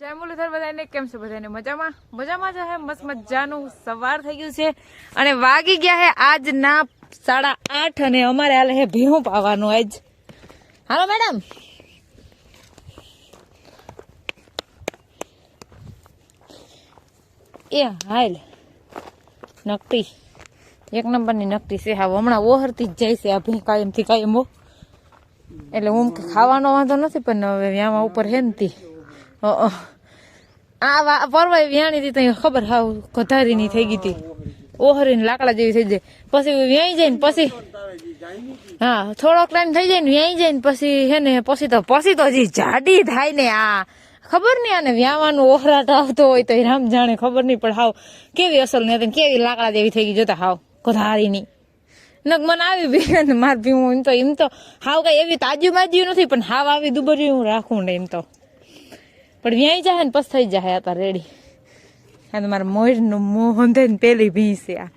જય મુરલીધર બધાને કેમ છે બધાને મજામાં મજામાં જ હે મસ્ત મજાનું સવાર થઈ ગયું છે અને વાગી ગયા હે આજના 8:30 અને અમારે હાલે હે ભીહું પાવાનું આજ હાલો મેડમ એ હાલ નકટી એક નંબરની નકટી છે હા હમણાં ઓહરતી જ જાય છે આ ભી કાયમથી કાયમ એટલે હું ખાવાનો વાંધો નથી પણ હવે આમાં ઉપર હે ને તી આ પરવાય વ્યાણી હતી તો ખબર હાવ કધારીની થઈ ગઈ હતી ઓહરીને લાકડા જેવી થઈ જાય પછી વ્યાઈ જાય ને પછી હા થોડોક ટાઈમ થઈ જાય ને વ્યાઈ જાય ને પછી હે ને પછી તો હજી જાડી થાય ને આ ખબર નહીં આને વ્યાવાનું ઓહરાટ આવતો હોય તો રામ જાણે ખબર નહીં પણ હાવ કેવી અસલ ને કેવી લાકડા જેવી થઈ ગઈ જોતા હાવ કધારીની નક મને આવી બી માર પીવું એમ તો હાવ કઈ એવી તાજુ બાજુ નથી પણ હાવ આવી દુબરી હું રાખું ને એમ તો પણ વ્યાઈ જાય ને પછી થઈ જાય આ રેડી આ મારા મોરનું મોહન થઈને પેલી ભીંસ છે આ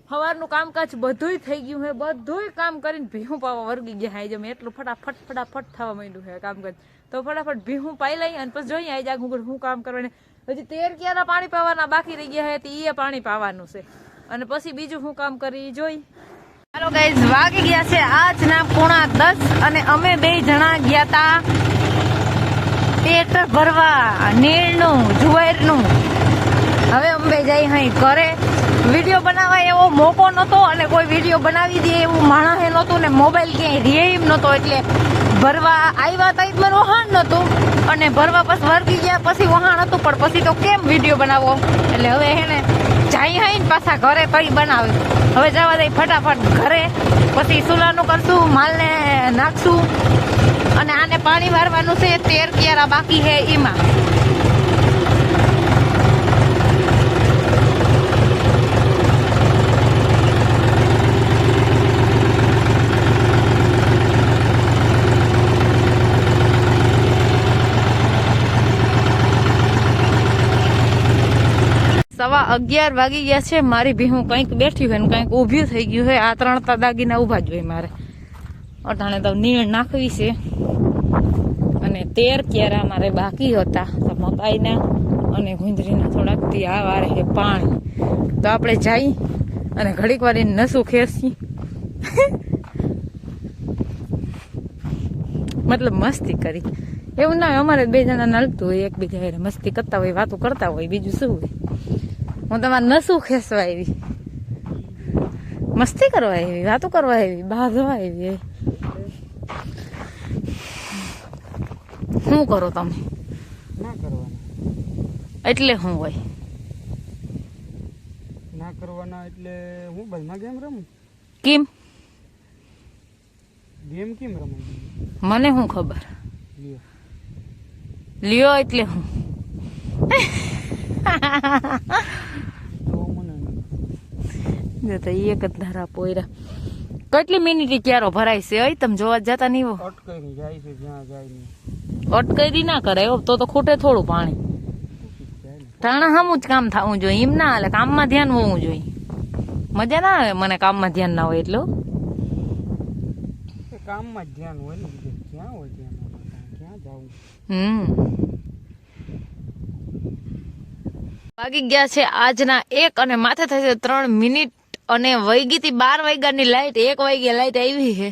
સવારનું કામકાજ બધુંય થઈ ગયું હે બધુંય કામ કરીને ભીહું પાવા વર્ગી ગયા હાઈ જમે એટલું ફટાફટ થવા માંડ્યું છે કામકાજ તો ફટાફટ ભીહું પાઈ લઈ અને પછી જોઈએ આઈ જાગું હું કામ કરવાનું હજી 13 ક્યારા પાણી પાવાના બાકી રહી ગયા હે એ પાણી પાવાનું છે અને પછી બીજું હું કામ કરી જોઈ હાલો ગાઈઝ વાગી ગયા છે આજના 9:30 અને અમે 2 જણા ગયા તા ટ્રેક્ટર ભરવા નીળનું જુવારનું હવે અંબે જઈ અહીં ઘરે વિડીયો બનાવવા એવો મોકો નહોતો અને કોઈ વિડીયો બનાવી દે એવું માણસે નહોતું ને મોબાઈલ ક્યાંય રે એમ નહોતો એટલે ભરવા આવ્યા તો મને વહાણ નહોતું અને ભરવા પછી વર્ગી ગયા પછી વહાણ હતું પણ પછી તો કેમ વિડીયો બનાવવો એટલે હવે એને જઈ અહીં પાછા ઘરે કરી બનાવ્યું હવે જવા દઈ ફટાફટ ઘરે પછી સુલાનું કરશું માલને નાખશું અને આને પાણી વારવાનું છે 13 ક્યારા બાકી છે એમાં સવા 11 વાગી ગયા છે મારી ભીહું કંઈક બેઠી હોય ને કંઈક ઊભી થઈ ગયું હોય આ 3 દાગીના ઊભા જ હોય મારે અટાણે તો નીણ નાખવી છે અને 13 ક્યારા મારે બાકી હતા મકાઈના અને ગુંદરીના થોડાક થી આ વારે છે પાણી તો આપણે જઈ અને ઘડીક વાર નસું ખેસી મતલબ મસ્તી કરી એવું ના અમારે 2 જણા નડતું હોય એકબીજા મસ્તી કરતા હોય વાતો કરતા હોય બીજું શું હોય હું તમારે નસું ખેસવા આવી મસ્તી કરવા આવી વાતો કરવા આવી બહાર જવા આવી શું કરો તમે ના કરવાના એટલે શું હોય ના કરવાના એટલે હું ભાઈમાં ગેમ રમું કેમ ગેમ કેમ રમું મને શું ખબર લ્યો એટલે હું તો મને એક જ ધારા પોયરા કેટલી મિનિટે ક્યારો ભરાય છે અય તમે જોવા જતા નહીં હો અટકાઈ જાય છે જ્યાં જાય નહીં અટકાઈ ના કરે તો ખૂટે થોડું પાણી ટાણા હમું જ કામ થવું જોઈએ એમ ના હાલે કામમાં ધ્યાન હોવું જોઈએ મજા ના આવે મને કામમાં ધ્યાન ના હોય એટલે કામમાં જ ધ્યાન હોય ને ક્યાં હોય ધ્યાન ક્યાં જવું વાગી ગયા છે આજના 1 અને માથે થશે 3 મિનિટ અને વૈગી થી 12 વાગ્યાની લાઈટ 1 વાગ્યા લાઈટ આવી છે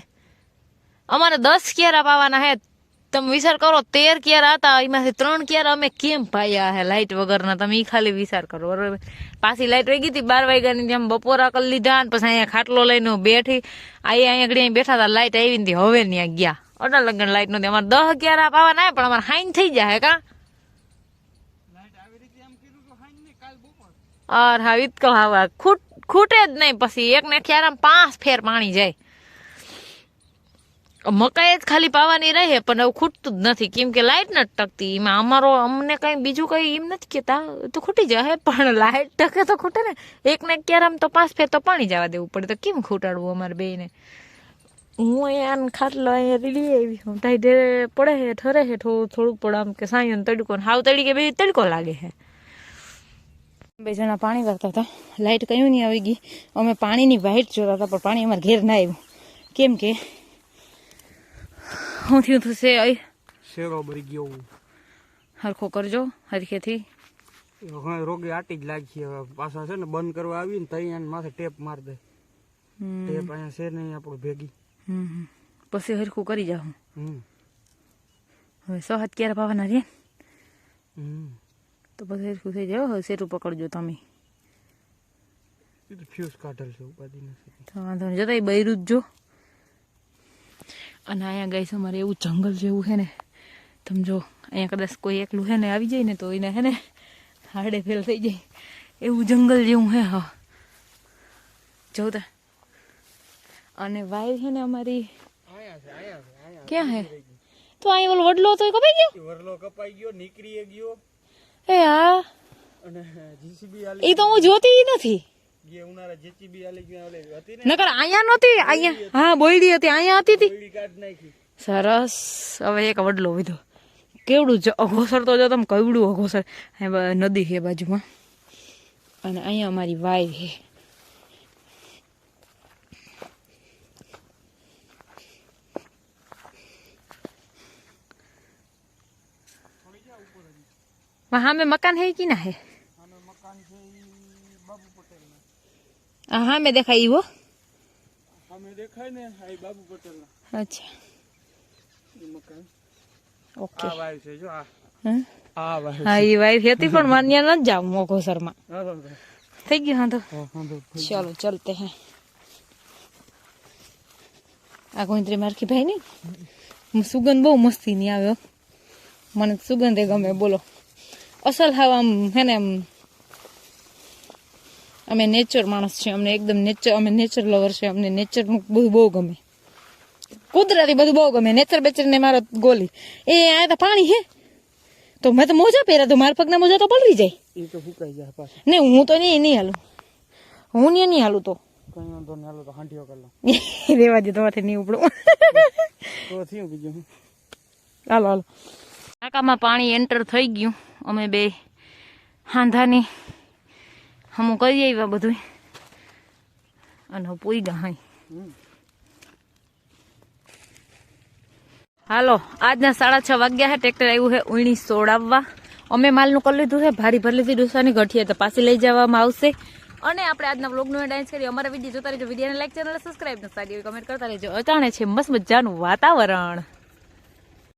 અમારે 10 ક્યારા પાવાના હે તમે વિચાર કરો 13 ક્યારા હતા એમાંથી 3 ક્યારા અમે કેમ પાયા હે લાઈટ વગરના તમે ઈ ખાલી વિચાર કરો બરોબર પાછી લાઈટ વહી ગઈ હતી 12 વાગ્યાની જેમ બપોરા કરી લીધા ને પછી અહીંયા ખાટલો લઈને બેઠી અહીંયા ઘડી બેઠા હતા લાઈટ આવી ને હવે ત્યાં ગયા અડા લગન લાઈટ નહોતી અમારે 10 ક્યારા પાવાના પણ અમારે હાઈન થઈ જાય કા અર હા ઈત કહો હા ખૂટે જ નહીં પછી એક ને ક્યારામાં 5 ફેર પાણી જાય મકાઈ જ ખાલી પાવાની રહે પણ હવે ખૂટતું જ નથી કેમ કે લાઈટ નથી ટકતી એમાં અમને કઈ બીજું કઈ એમ નથી કેતા તો ખૂટી જાય પણ લાઈટ ટકે તો ખૂટે ને એક ને ક્યારામાં તો 5 ફેર તો પાણી જવા દેવું પડે તો કેમ ખૂટાડવું અમારે બેને હું અહીંયા ખાટલો અહીંયા રીલી આવી હું ટાઈડે પડે છે ઠરે છે થોડું પડે આમ કે સાંયો તડકો હાવ તડીકે બે તડકો લાગે છે 2 જણા પાણી વાળતા હતા લાઈટ કયું નહીં આવી ગઈ અમે પાણીની વાઇટ જોતા હતા પણ પાણી અમારે ઘેર ના આવ્યું કેમ કે શું થયું થશે શેરો ભરી ગયો હરખો કરજો હરખેથી. હવે રોગી આટી જ લાગી હવે પાછા છે ને બંધ કરવા આવી ને તઈ માથે ટેપ માર દે. ટેપ અહીંયા છે નહીં આપણું ભેગી. પછી હરખું કરી જાઉં. હમ હવે 6 ક્યારે પાવાના રે હમ તો પછી હરખું થઈ જાય. હવે શેરું પકડજો તમે. ફ્યુઝ કાઢેલ છે ઉપાધિ નથી. તો વાંધો નહીં, જતા બૈરું જ જો. અને અહીંયા ગાઈસ અમારે એવું જંગલ જેવું છે ને, તમે જો અહીંયા કદાચ કોઈ એકલું છે ને આવી જાય ને તો એને છે ને હાડે ફેલ થઈ જાય એવું જંગલ જેવું હે. હા જોતા. અને વાય છે ને અમારી ક્યાં હે? તો અહીં ઓલો વડલો તો કપાઈ ગયો. વરલો કપાઈ ગયો, નીકળી ગયો. એ હા, અને જીસીબી એ તો હું જોતી નથી. જે ઉનાળા જીસીબી આલી ગયો ઓલે હતી ને, નકર અહીંયા નહોતી. અહીંયા હા બોયડી હતી, અહીંયા હતી તી. ઓલી કાઢ નાખી. સરસ. હવે એક વડલો વિધો. કેવડું અઘોસર તો જો તમે કવડું અઘોસર. નદી છે બાજુમાં. અને અહીંયા અમારી વાય છે. वहाँ में मकान है कि ना है? हाँ में देखा वो. हमें देखाय ने આ બાબુ પટેલ ના. अच्छा મકાન ओके. આ વાય છે જો આ. हाँ આ વાય. हाँ ये वाइफ હતી પણ માન્યા ન જાવ મોઘોસર માં. હા થઈ ગયું. હા તો હા चलो चलते हैं. આ ગોંત્રી મારખી ભાઈ ની સુગંધ બહુ મસ્તી ની આવે. મને સુગંધ ગમે. બોલો અસલ હાવ આમ હે ને અમે નેચર માણસ છે. અમને એકદમ નેચર, અમે નેચર લવર છે. અમને નેચર નું બધું બહુ ગમે. કુદરતી બધું બહુ ગમે. નેચર બેચર ને મારો ગોલી. એ આ તો પાણી હે તો મેં તો મોજા પહેર્યા તો મારા પગના મોજા તો પલળી જાય. એ તો ફૂકાઈ જાય પાછા. ને હું તો નહીં હાલું. હું નહીં હાલું તો કઈ વાંધો નહીં. હાલો તો હાંડિયો કરી લો. રેવા દે, તમારે નહીં ઉપડું. તો થયું બીજું. હાલો હાલો. ટાંકામાં પાણી એન્ટર થઈ ગયું. અમે બે હાંધાની હમું કરી આવ્યા બધું. અને પૂઈ ગયા હાઈ. હાલો આજના 6:30 વાગ્યા છે. ટ્રેક્ટર આવ્યું છે ઉણી સોડાવવા. અમે માલનું કરી લીધું છે. ભારી ભરી લીધી ડોસાની ગઠિયા તો પાછી લઈ જવામાં આવશે. અને આપણે આજના વ્લોગનું ડાન્સ કરી. અમારા વિડીયો જોતા રહેજો. વિડીયોને લાઈક, ચેનલ સબસ્ક્રાઈબ ને સારી એવી કમેન્ટ કરતા રહેજો. અચાણે છે મસ્ત મજાનું વાતાવરણ.